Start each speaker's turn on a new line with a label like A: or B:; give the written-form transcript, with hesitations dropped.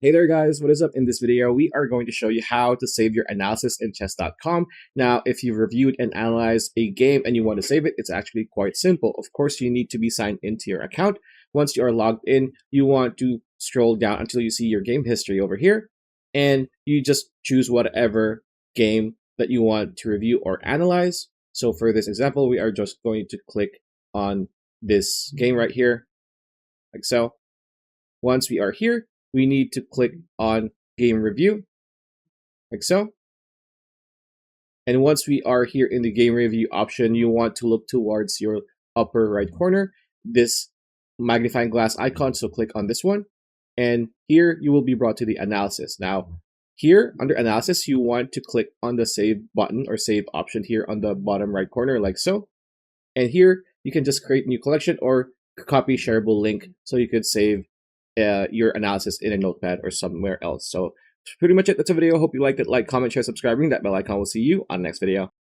A: Hey there guys, what is up? In this video, we are going to show you how to save your analysis in chess.com. Now, if you've reviewed and analyzed a game and you want to save it, it's actually quite simple. Of course, you need to be signed into your account. Once you are logged in, you want to scroll down until you see your game history over here, and you just choose whatever game that you want to review or analyze. So for this example, we are just going to click on this game right here, like so. Once we are here, we need to click on game review, like so. And once we are here in the game review option, you want to look towards your upper right corner, this magnifying glass icon. So click on this one. And here you will be brought to the analysis. Now, here under analysis, you want to click on the save button or save option here on the bottom right corner, like so. And here you can just create a new collection or copy shareable link so you could save your analysis in a notepad or somewhere else. So pretty much it. That's a video. Hope you liked it. Like, comment, share, subscribing. That bell icon. Will see you on the next video.